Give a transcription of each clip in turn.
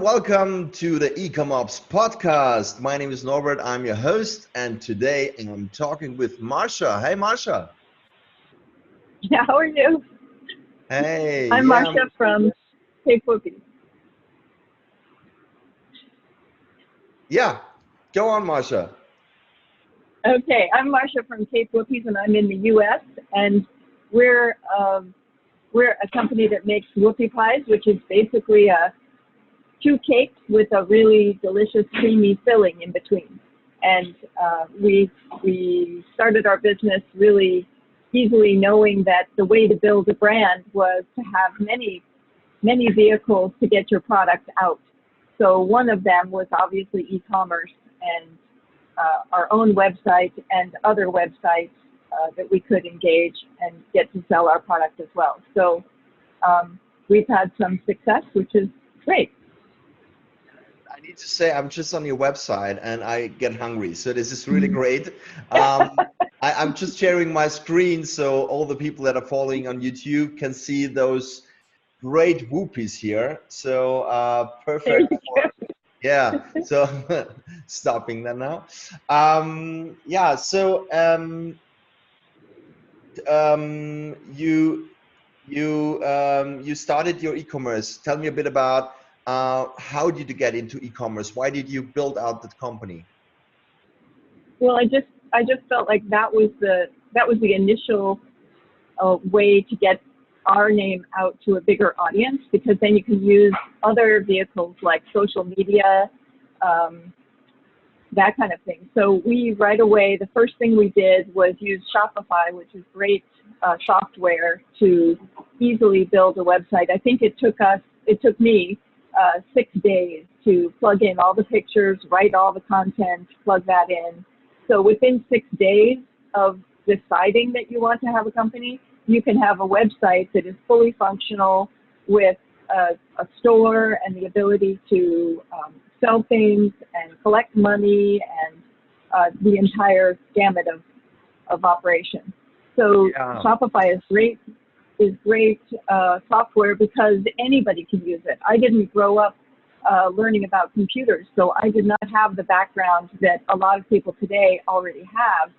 welcome to the eCommerce podcast. My name is Norbert, I'm your host, and today I'm talking with Marsha. Hey, Marsha. Yeah, how are you? Hey. I'm Marcia from Whoopies. Yeah, go on, Marsha. Okay, I'm Marcia from Whoopies, and I'm in the U.S. and we're a company that makes whoopie pies, which is basically two cakes with a really delicious creamy filling in between. And we started our business really easily knowing that the way to build a brand was to have many vehicles to get your product out. So one of them was obviously e-commerce and our own website and other websites that we could engage and get to sell our product as well. So we've had some success, which is great. I need to say I'm just on your website and I get hungry, so this is really great. I'm just sharing my screen so all the people that are following on YouTube can see those great whoopies here. So perfect. Yeah, so stopping that now. Yeah, so you started your e-commerce. Tell me a bit about how did you get into e-commerce? Why did you build out that company? Well, I just felt like that was the initial way to get our name out to a bigger audience, because then you can use other vehicles like social media, that kind of thing. So we right away, the first thing we did was use Shopify, which is great software to easily build a website. I think it took me 6 days to plug in all the pictures, write all the content, plug that in. So within 6 days of deciding that you want to have a company, you can have a website that is fully functional with a store and the ability to sell things and collect money and the entire gamut of operations. So yeah. Shopify is great software because anybody can use it. I didn't grow up learning about computers, so I did not have the background that a lot of people today already have.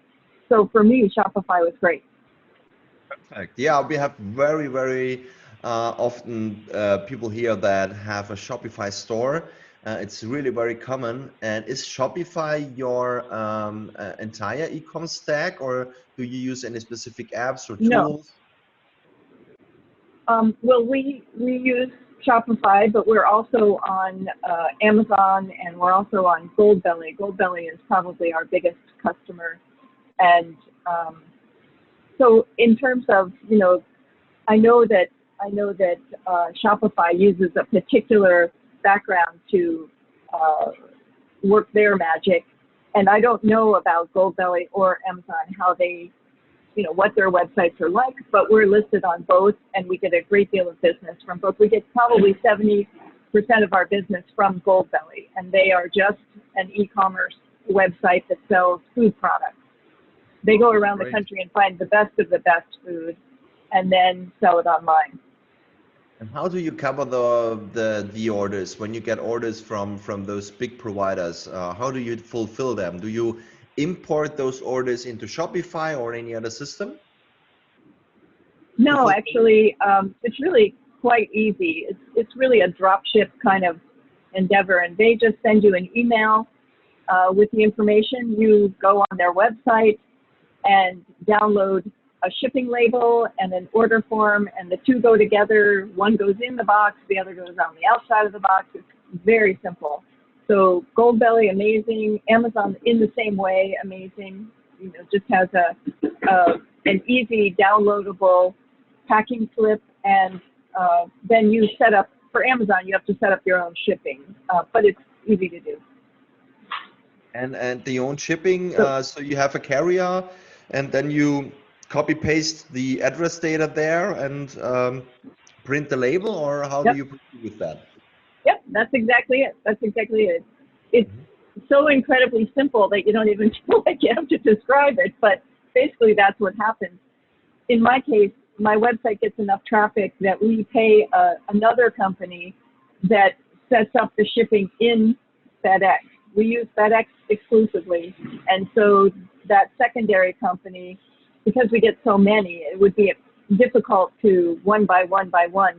So for me, Shopify was great. Perfect. Yeah, we have very often people here that have a Shopify store. It's really very common. And is Shopify your entire e-com stack, or do you use any specific apps or tools? No. Well, we use Shopify, but we're also on Amazon, and we're also on Goldbelly. Goldbelly is probably our biggest customer. And so in terms of, I know that Shopify uses a particular background to work their magic, and I don't know about Goldbelly or Amazon, how they, what their websites are like, but we're listed on both, and we get a great deal of business from both. We get probably 70% of our business from Goldbelly, and they are just an e-commerce website that sells food products. They go around the country and find the best of the best food and then sell it online. And how do you cover the orders when you get orders from those big providers? How do you fulfill them? Do you import those orders into Shopify or any other system? No, actually, it's really quite easy. It's really a drop ship kind of endeavor, and they just send you an email with the information. You go on their website and download a shipping label and an order form, and the two go together. One goes in the box, the other goes on the outside of the box. It's very simple. So Goldbelly, amazing. Amazon, in the same way, amazing. Just has an easy downloadable packing slip, and then you set up, for Amazon, you have to set up your own shipping, but it's easy to do. And the own shipping, so you have a carrier, and then you copy paste the address data there and print the label, or how do you proceed with that? Yep, that's exactly it. It's so incredibly simple that you don't even feel like you have to describe it, but basically that's what happens. In my case, my website gets enough traffic that we pay another company that sets up the shipping in FedEx. We use FedEx exclusively, and so that secondary company, because we get so many, it would be difficult to one by one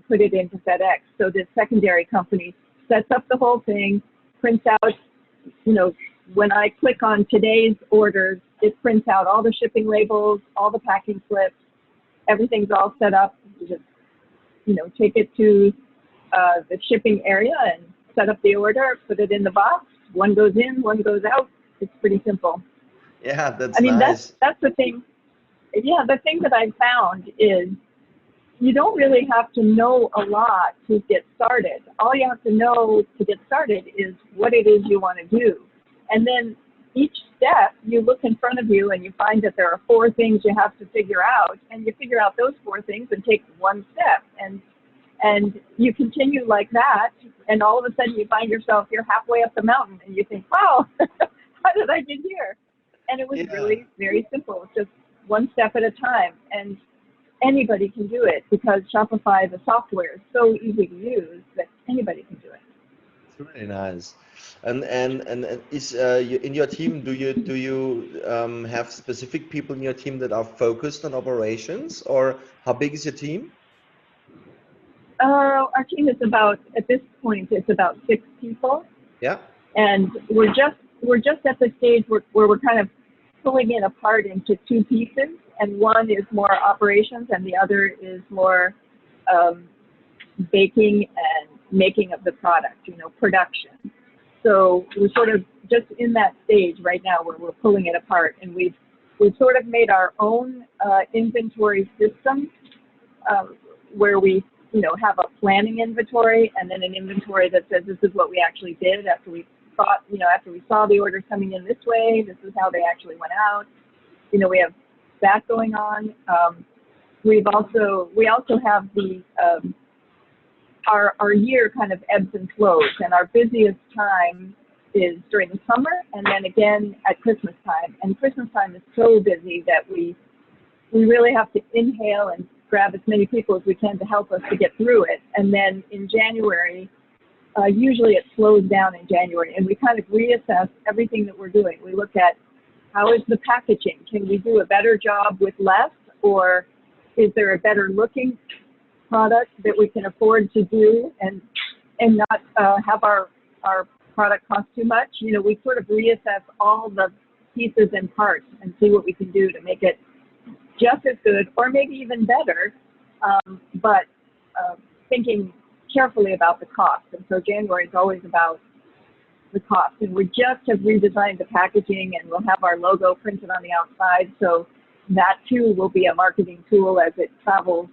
put it into FedEx. So this secondary company sets up the whole thing, prints out, you know, when I click on today's orders, it prints out all the shipping labels, all the packing slips, everything's all set up. You just, you know, take it to the shipping area and set up the order, put it in the box. One goes in, one goes out. It's pretty simple. Yeah, that's I mean, nice. that's the thing. Yeah, the thing that I found is you don't really have to know a lot to get started. All you have to know to get started is what it is you want to do. And then each step, you look in front of you and you find that there are 4 things you have to figure out, and you figure out those 4 things and take one step. And you continue like that, and all of a sudden you find yourself, you're halfway up the mountain, and you think, wow, how did I get here? And it was really very simple. It's just one step at a time. And anybody can do it because Shopify, the software, is so easy to use that anybody can do it. It's really nice. And is in your team, do you have specific people in your team that are focused on operations, or how big is your team? Our team is about, at this point, it's about 6 people. Yeah. And we're just at the stage where we're kind of pulling it apart into 2 pieces, and one is more operations and the other is more baking and making of the product, you know, production. So we're sort of just in that stage right now where we're pulling it apart, and we've sort of made our own inventory system where we, you know, have a planning inventory and then an inventory that says this is what we actually did after we thought, you know, after we saw the orders coming in this way, this is how they actually went out. You know, we have that going on. We also have the our year kind of ebbs and flows, and our busiest time is during the summer and then again at Christmas time. And Christmas time is so busy that we really have to inhale and grab as many people as we can to help us to get through it. And then in January, usually it slows down in January, and we kind of reassess everything that we're doing. We look at how is the packaging? Can we do a better job with less, or is there a better looking product that we can afford to do and not have our product cost too much? You know, we sort of reassess all the pieces and parts and see what we can do to make it just as good or maybe even better, but thinking carefully about the cost. And so January is always about the cost. And we just have redesigned the packaging, and we'll have our logo printed on the outside. So that too will be a marketing tool as it travels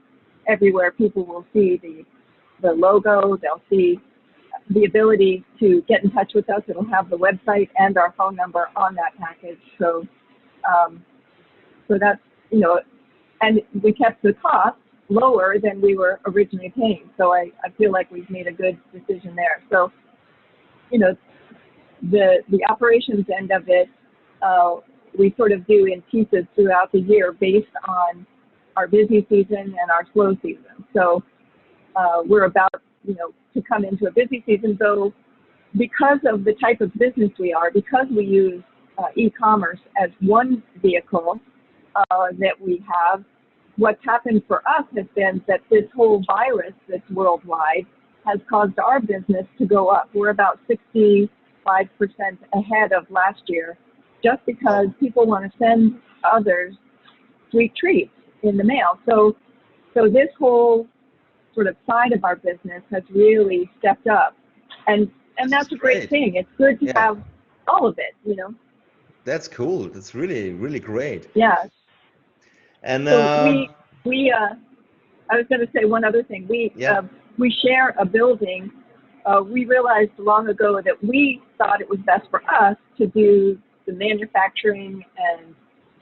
everywhere. People will see the logo, they'll see the ability to get in touch with us. It'll have the website and our phone number on that package. So, so that's, you know, and we kept the cost lower than we were originally paying. So I feel like we've made a good decision there. So, you know, the operations end of it, we sort of do in pieces throughout the year based on our busy season and our slow season. So we're about, you know, to come into a busy season, though, because of the type of business we are, because we use e-commerce as one vehicle that we have, what's happened for us has been that this whole virus that's worldwide has caused our business to go up. We're about 65% ahead of last year, just because people want to send others sweet treats in the mail. So this whole sort of side of our business has really stepped up, and that's a great thing. It's good to have all of it, you know. That's cool. That's really, really great. Yeah. And so I was going to say one other thing. We share a building. We realized long ago that we thought it was best for us to do the manufacturing and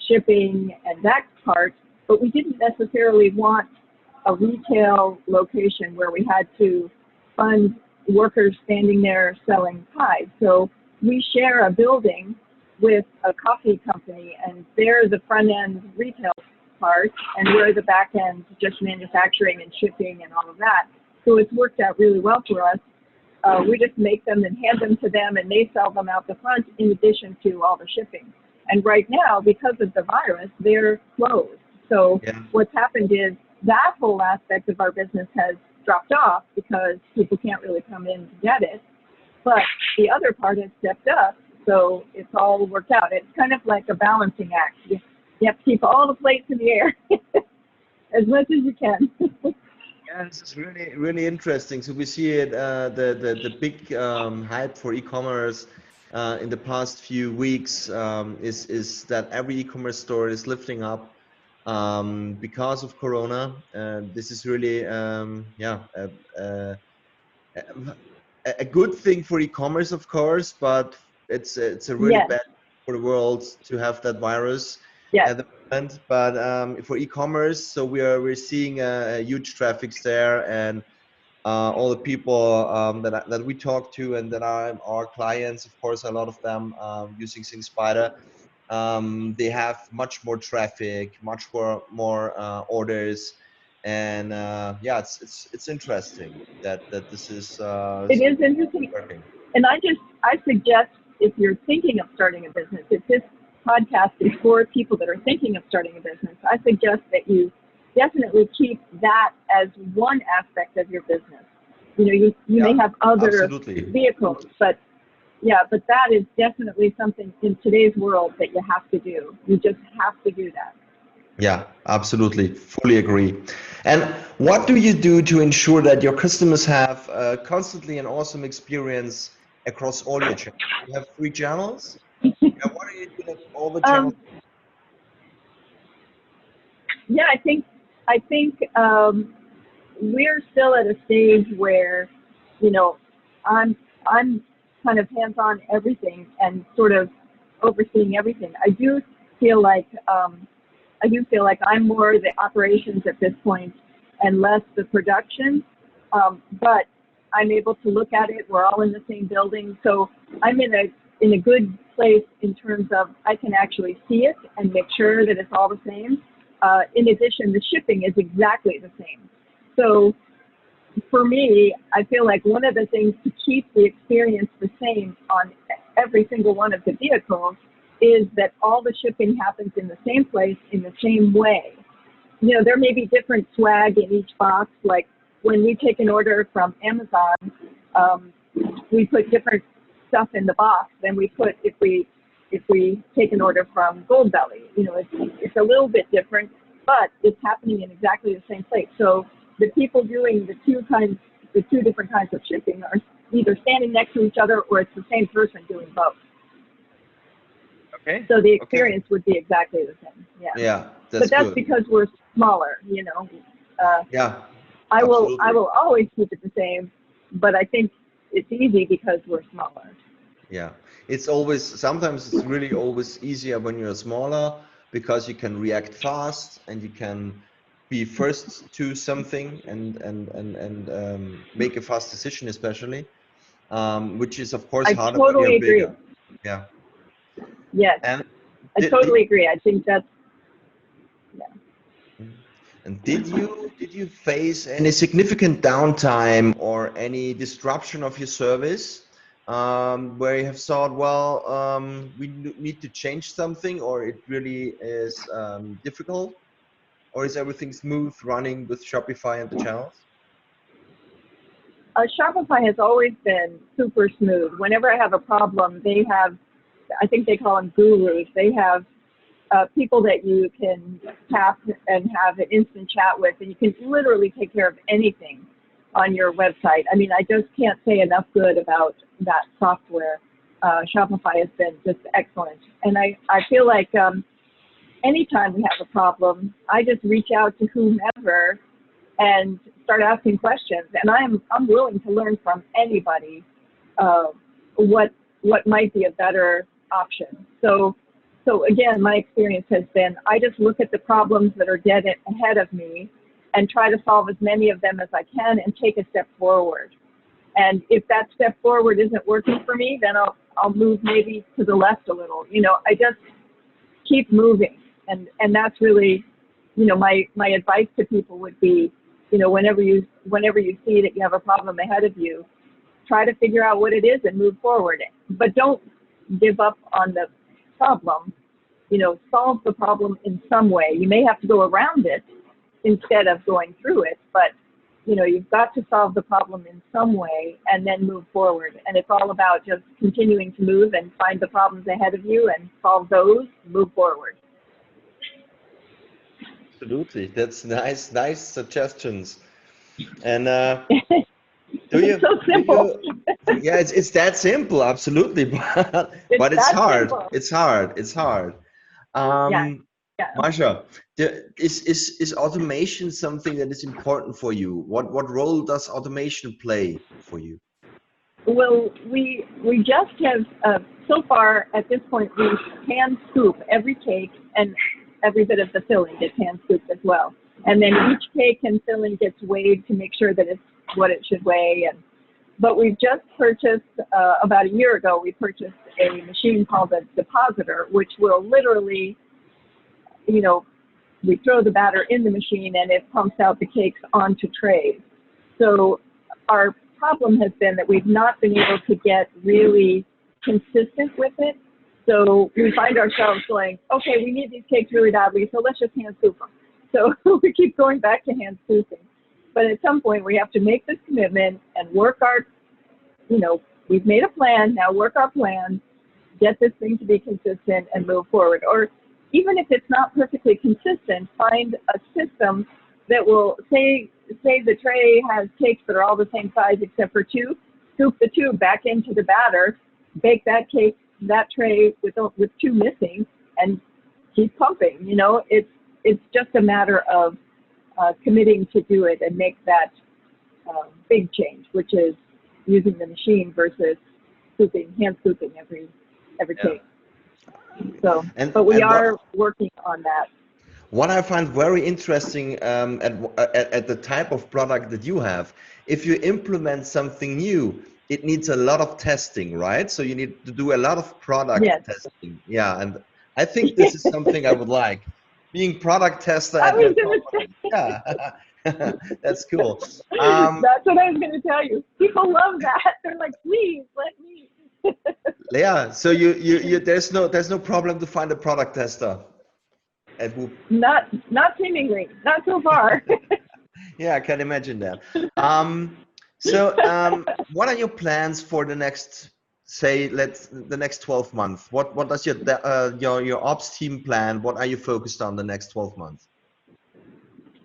shipping and that part, but we didn't necessarily want a retail location where we had to fund workers standing there selling pies. So we share a building with a coffee company, and they're the front end retail part, and we're the back end just manufacturing and shipping and all of that. So it's worked out really well for us. We just make them and hand them to them, and they sell them out the front in addition to all the shipping. And right now, because of the virus, they're closed. So what's happened is that whole aspect of our business has dropped off because people can't really come in to get it. But the other part has stepped up, so it's all worked out. It's kind of like a balancing act. You have to keep all the plates in the air as much as you can. Yeah, this is really, really interesting. So we see it, the big hype for e-commerce in the past few weeks is that every e-commerce store is lifting up because of Corona. This is really, a good thing for e-commerce, of course, but it's a really bad for the world to have that virus at the moment. But for e-commerce, so we're seeing a huge traffic there, and all the people that we talk to and that are our clients, of course, a lot of them using SyncSpider. They have much more traffic, much more orders. And it's interesting that this is it is interesting working. And I suggest, if you're thinking of starting a business, if this podcast is for people that are thinking of starting a business, I suggest that you definitely keep that as one aspect of your business. You may have other vehicles, but that is definitely something in today's world that you have to do. You just have to do that. Yeah, absolutely. Fully agree. And what do you do to ensure that your customers have constantly an awesome experience across all your channels? You have 3 channels. What are you doing at all the channels? Yeah, I think we're still at a stage where, I'm kind of hands-on everything and sort of overseeing everything. I do feel like I'm more the operations at this point and less the production, but I'm able to look at it. We're all in the same building, so I'm in a good place in terms of I can actually see it and make sure that it's all the same. In addition, the shipping is exactly the same. So for me, I feel like one of the things to keep the experience the same on every single one of the vehicles is that all the shipping happens in the same place in the same way. There may be different swag in each box. Like when we take an order from Amazon, we put different stuff in the box than we put if we take an order from Goldbelly. It's a little bit different, but it's happening in exactly the same place. So the people doing the two different kinds of shipping are either standing next to each other or it's the same person doing both. Okay. So the experience would be exactly the same. Yeah. Yeah, that's good. Because we're smaller, I will always keep it the same, but I think it's easy because we're smaller. Yeah, sometimes it's really always easier when you're smaller because you can react fast and you can be first to something and make a fast decision, especially, which is of course harder when you're bigger. Yeah. Yes, I totally agree. I think that's, And did you face any significant downtime or any disruption of your service where you have thought, well, we need to change something, or it really is difficult, or is everything smooth running with Shopify and the channels? Shopify has always been super smooth. Whenever I have a problem, they have, I think they call them gurus. They have people that you can tap and have an instant chat with, and you can literally take care of anything on your website. I mean, I just can't say enough good about that software. Shopify has been just excellent. And I feel like anytime we have a problem, I just reach out to whomever and start asking questions. And I'm willing to learn from anybody what might be a better option. So again, my experience has been, I just look at the problems that are dead ahead of me and try to solve as many of them as I can and take a step forward. And if that step forward isn't working for me, then I'll move maybe to the left a little. I just keep moving. And that's really, my advice to people would be, whenever you see that you have a problem ahead of you, try to figure out what it is and move forward. But don't give up on the problem. Solve the problem in some way. You may have to go around it instead of going through it, but you've got to solve the problem in some way and then move forward. And it's all about just continuing to move and find the problems ahead of you and solve those, move forward. Absolutely. That's nice suggestions. And It's so simple. yeah, it's that simple, absolutely. But it's hard. Simple. It's hard. Yeah. Marsha, is automation something that is important for you? What role does automation play for you? Well, we just have so far at this point we hand scoop every cake, and every bit of the filling gets hand scooped as well. And then each cake and filling gets weighed to make sure that it's what it should weigh. But we've just purchased about a year ago. We purchased a machine called a depositor, which will literally, we throw the batter in the machine and it pumps out the cakes onto trays. So our problem has been that we've not been able to get really consistent with it. So we find ourselves going, okay, we need these cakes really badly, so let's just hand scoop them. So we keep going back to hand scooping. But at some point we have to make this commitment and work our, we've made a plan, now work our plan, get this thing to be consistent and move forward. Or even if it's not perfectly consistent, find a system that will say the tray has cakes that are all the same size except for two, scoop the two back into the batter, bake that cake, that tray with two missing, and keep pumping. It's just a matter of committing to do it and make that big change, which is using the machine versus hand scooping every cake. So, but we are working on that. What I find very interesting at the type of product that you have, if you implement something new, it needs a lot of testing, right? So you need to do a lot of product testing. Yeah, and I think this is something I would like. Being product tester at your company. Yeah, that's cool. That's what I was going to tell you. People love that. They're like, please let me. Yeah. So you there's no problem to find a product tester at Whoop. Not seemingly. Not so far. Yeah, I can imagine that. So what are your plans for the next, say, the next 12 months? What does your ops team plan? What are you focused on the next 12 months?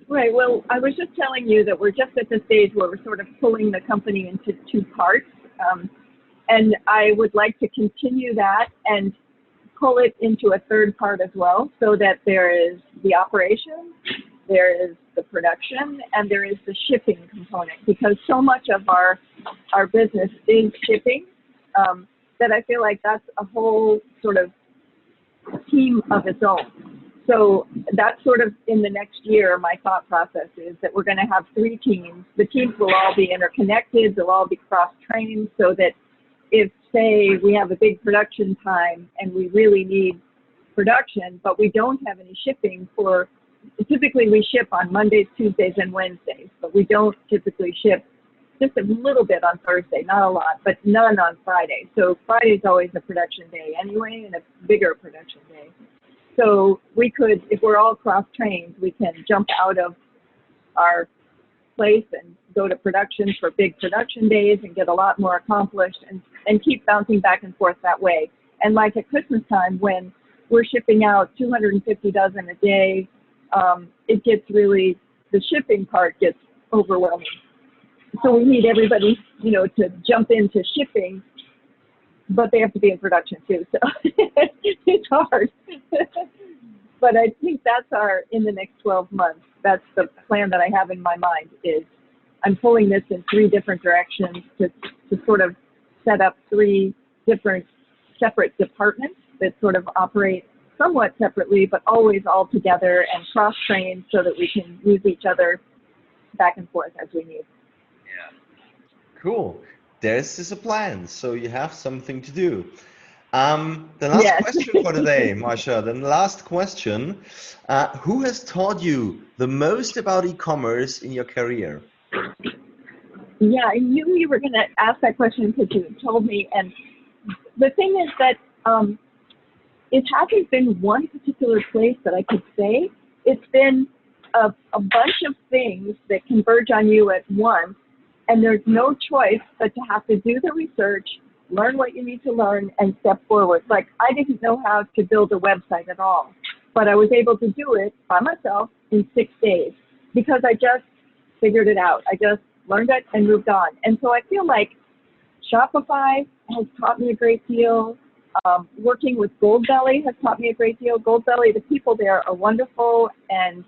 Right. Well, I was just telling you that we're just at the stage where we're sort of pulling the company into two parts. And I would like to continue that and pull it into a third part as well, so that there is the operation, there is the production, and there is the shipping component, because so much of our business is shipping that I feel like that's a whole sort of team of its own. So that's sort of in the next year, my thought process is that we're going to have 3 teams. The teams will all be interconnected, they'll all be cross-trained, so that if, say, we have a big production time and we really need production, but we don't have any shipping for, typically we ship on Mondays, Tuesdays, and Wednesdays, but we don't typically ship, just a little bit on Thursday, not a lot, but none on Friday. So Friday is always a production day anyway, and a bigger production day. So we could, if we're all cross-trained, we can jump out of our place and go to production for big production days and get a lot more accomplished, and keep bouncing back and forth that way. And like at Christmas time, when we're shipping out 250 dozen a day, it gets really, the shipping part gets overwhelming. So we need everybody, to jump into shipping, but they have to be in production too. So it's hard. But I think that's in the next 12 months, that's the plan that I have in my mind, is I'm pulling this in 3 different directions to sort of set up 3 different separate departments that sort of operate somewhat separately, but always all together and cross-trained so that we can use each other back and forth as we need. Yeah. Cool. This is a plan, so you have something to do. The last question for today, Marsha, the last question. Who has taught you the most about e-commerce in your career? Yeah, I knew you were going to ask that question because you told me. And the thing is that it hasn't been one particular place that I could say. It's been a bunch of things that converge on you at once, and there's no choice but to have to do the research, learn what you need to learn, and step forward. Like, I didn't know how to build a website at all, but I was able to do it by myself in 6 days because I just figured it out. I just learned it and moved on. And so I feel like Shopify has taught me a great deal. Working with Goldbelly has taught me a great deal. Goldbelly, the people there are wonderful, and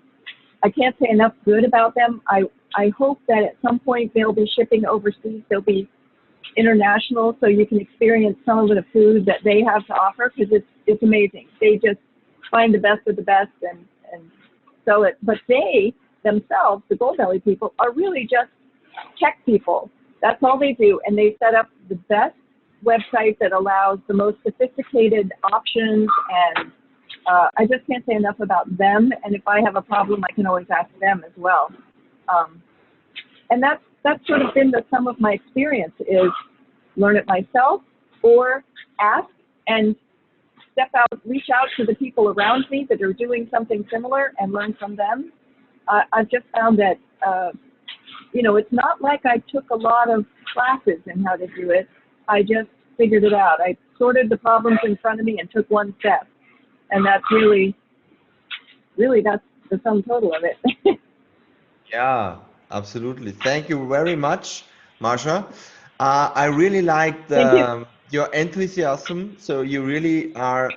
I can't say enough good about them. I hope that at some point they'll be shipping overseas. They'll be international, so you can experience some of the food that they have to offer, because it's amazing. They just find the best of the best and sell it. But they themselves, the Goldbelly people, are really just tech people. That's all they do, and they set up the best website that allows the most sophisticated options, and I just can't say enough about them. And if I have a problem, I can always ask them as well. And that's sort of been the sum of my experience, is learn it myself or ask and step out, reach out to the people around me that are doing something similar and learn from them. I've just found that, it's not like I took a lot of classes in how to do it. I just figured it out. I sorted the problems in front of me and took one step. And that's really that's the sum total of it. Yeah, absolutely. Thank you very much, Marsha. I really liked Thank you. your enthusiasm. So you really are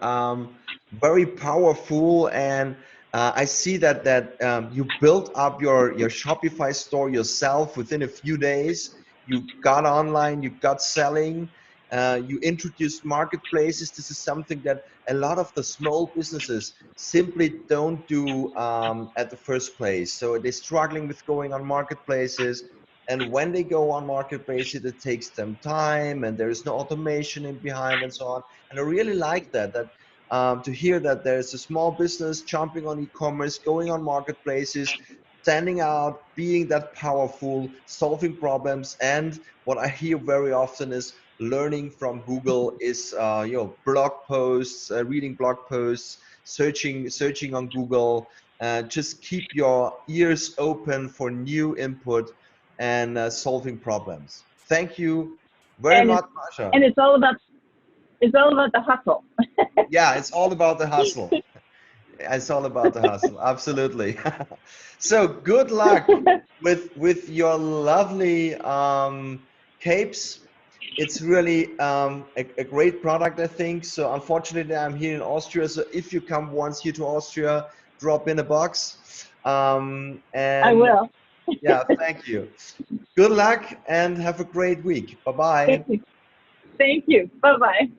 very powerful, and I see that you built up your Shopify store yourself within a few days. You got online, you got selling, you introduced marketplaces. This is something that a lot of the small businesses simply don't do at the first place. So they're struggling with going on marketplaces. And when they go on marketplaces, it takes them time, and there is no automation in behind and so on. And I really like that to hear that there's a small business jumping on e-commerce, going on marketplaces, standing out, being that powerful, solving problems. And what I hear very often is learning from Google, is blog posts, reading blog posts, searching on Google. Just keep your ears open for new input and solving problems. Thank you very much, Marsha. And it's all about the hustle. Yeah, it's all about the hustle. It's all about the hustle. Absolutely. So good luck with your lovely capes. It's really a great product, I think. So unfortunately, I'm here in Austria. So if you come once here to Austria, drop in a box. And I will. Yeah, thank you. Good luck and have a great week. Bye-bye. Thank you. Thank you. Bye-bye.